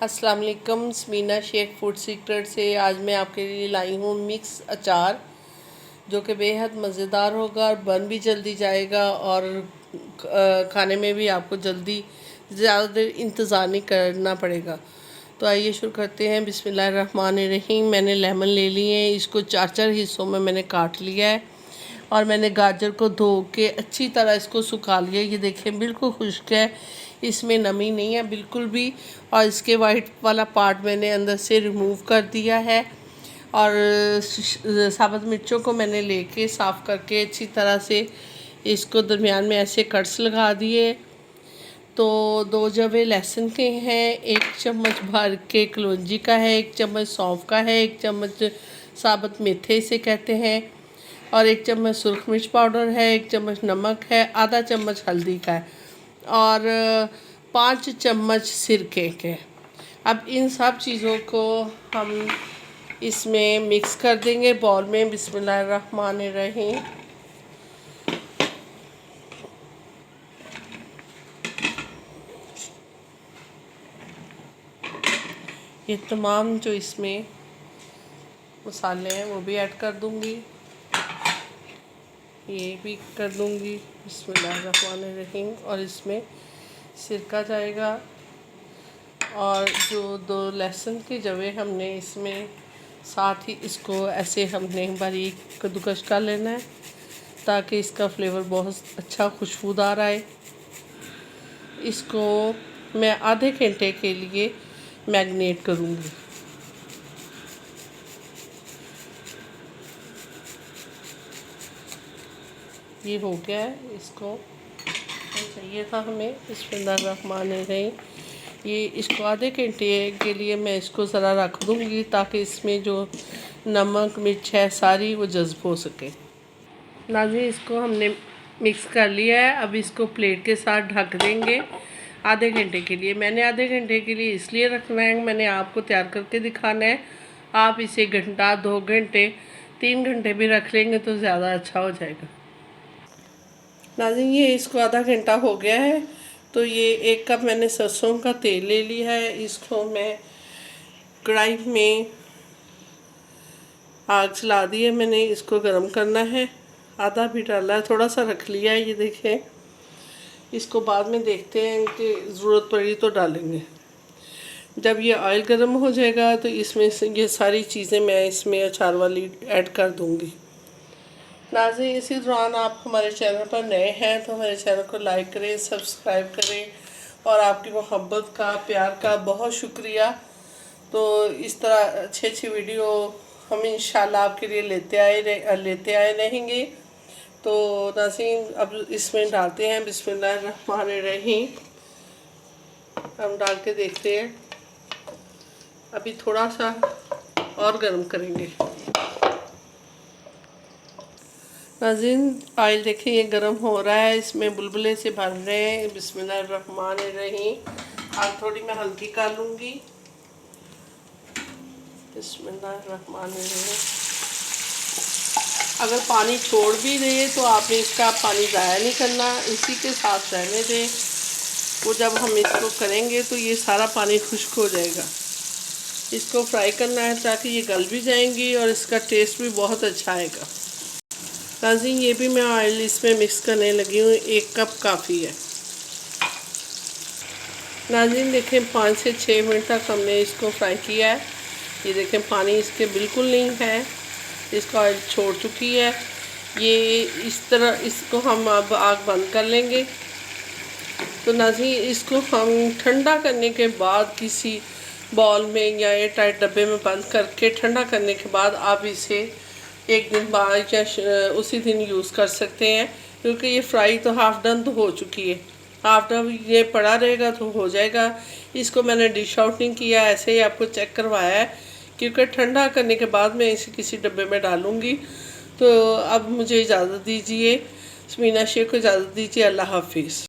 अस्सलाम वालेकुम। स्मीना Sheikh food secret से आज मैं आपके लिए लाई हूँ मिक्स अचार, जो कि बेहद मज़ेदार होगा और बन भी जल्दी जाएगा और खाने में भी आपको जल्दी ज़्यादा देर इंतज़ार नहीं करना पड़ेगा। तो आइए शुरू करते हैं। बिस्मिल्लाहिर्रहमानिर्रहीम। मैंने लेमन ले लिए हैं, इसको 4 हिस्सों में मैंने काट लिया है और मैंने गाजर को धो के अच्छी तरह इसको सुखा लिया। ये देखें बिल्कुल खुश्क है, इसमें नमी नहीं है बिल्कुल भी, और इसके वाइट वाला पार्ट मैंने अंदर से रिमूव कर दिया है। और साबुत मिर्चों को मैंने लेके साफ़ करके अच्छी तरह से इसको दरमियान में ऐसे कट्स लगा दिए। तो 2 जवे लहसुन के हैं, 1 चम्मच भर के कलौंजी का है, 1 चम्मच सौंफ का है, 1 चम्मच साबुत मेथे इसे कहते हैं, और 1 चम्मच सुरख मिर्च पाउडर है, 1 चम्मच नमक है, आधा चम्मच हल्दी का है और 5 चम्मच सिरके के। अब इन सब चीज़ों को हम इसमें मिक्स कर देंगे बाउल में। बिस्मिल्लाहिर्रहमानिर्रहीम। ये तमाम जो इसमें मसाले हैं वो भी ऐड कर दूंगी, ये भी कर दूंगी। बिस्मिल्लाहिर्रहमानिर्रहीम। और इसमें सिरका जाएगा और जो 2 लहसुन के जवे हमने इसमें साथ ही इसको ऐसे हमने बारीक कद्दूकस कर लेना है ताकि इसका फ्लेवर बहुत अच्छा खुशबूदार आए। इसको मैं आधे घंटे के लिए मैरिनेट करूँगी। ये हो गया है, इसको चाहिए था हमें। बिस्मिल्लाहिर्रहमानिर्रहीम। ये इसको आधे घंटे के लिए मैं इसको ज़रा रख दूँगी ताकि इसमें जो नमक मिर्च है सारी वो जज़्ब हो सके। नाज़रीन, इसको हमने मिक्स कर लिया है। अब इसको प्लेट के साथ ढक देंगे आधे घंटे के लिए। मैंने आधे घंटे के लिए इसलिए रखना है, मैंने आपको तैयार करके दिखाना है। आप इसे घंटा, 2 घंटे, 3 घंटे भी रख लेंगे तो ज़्यादा अच्छा हो जाएगा। नाज़रीन, ये इसको आधा घंटा हो गया है। तो ये 1 कप मैंने सरसों का तेल ले लिया है। इसको मैं कढ़ाई में आग जला दी है, मैंने इसको गर्म करना है। आधा भी डाला है, थोड़ा सा रख लिया है। ये देखें, इसको बाद में देखते हैं कि ज़रूरत पड़ी तो डालेंगे। जब ये ऑयल गर्म हो जाएगा तो इसमें से ये सारी चीज़ें मैं इसमें अचार वाली ऐड कर दूँगी। नाज़रीन, इसी दौरान आप हमारे चैनल पर नए हैं तो हमारे चैनल को लाइक करें, सब्सक्राइब करें, और आपकी मोहब्बत का, प्यार का बहुत शुक्रिया। तो इस तरह अच्छी वीडियो हम इंशाल्लाह आपके लिए लेते आए रहेंगे। तो नाज़रीन, अब इसमें डालते हैं। बिस्मिल्लाहिर्रहमानिर्रहीम। हम डाल के देखते हैं। अभी थोड़ा सा और गर्म करेंगे। नाज़रीन, ऑयल देखिए ये गर्म हो रहा है, इसमें बुलबुले से भर रहे हैं। बिस्मिल्लाहिर्रहमानिर्रहीम। अब थोड़ी मैं हल्की कर लूँगी। बिस्मिल्लाहिर्रहमानिर्रहीम। अगर पानी छोड़ भी दे तो आपने इसका पानी ज़ाया नहीं करना, इसी के साथ रहने दें। वो जब हम इसको करेंगे तो ये सारा पानी खुश्क हो जाएगा। इसको फ्राई करना है ताकि ये गल भी जाएंगी और इसका टेस्ट भी बहुत अच्छा आएगा। नाज़रीन, ये भी मैं ऑयल इसमें मिक्स करने लगी हूँ, 1 कप काफ़ी है। नाज़रीन देखें, 5 से 6 मिनट तक हमने इसको फ्राई किया है। ये देखें पानी इसके बिल्कुल नहीं है, इसका ऑयल छोड़ चुकी है। ये इस तरह इसको हम अब आग बंद कर लेंगे। तो नाज़रीन, इसको हम ठंडा करने के बाद किसी बाउल में या एयर टाइट डब्बे में बंद करके ठंडा करने के बाद आप इसे 1 दिन बाद या उसी दिन यूज़ कर सकते हैं, क्योंकि ये फ्राई तो हाफ डन तो हो चुकी है। हाफ डन ये पड़ा रहेगा तो हो जाएगा। इसको मैंने डिश आउट नहीं किया, ऐसे ही आपको चेक करवाया है, क्योंकि ठंडा करने के बाद मैं इसे किसी डब्बे में डालूँगी। तो अब मुझे इजाज़त दीजिए, स्मीना शेख को इजाज़त दीजिए। अल्लाह हाफिज़।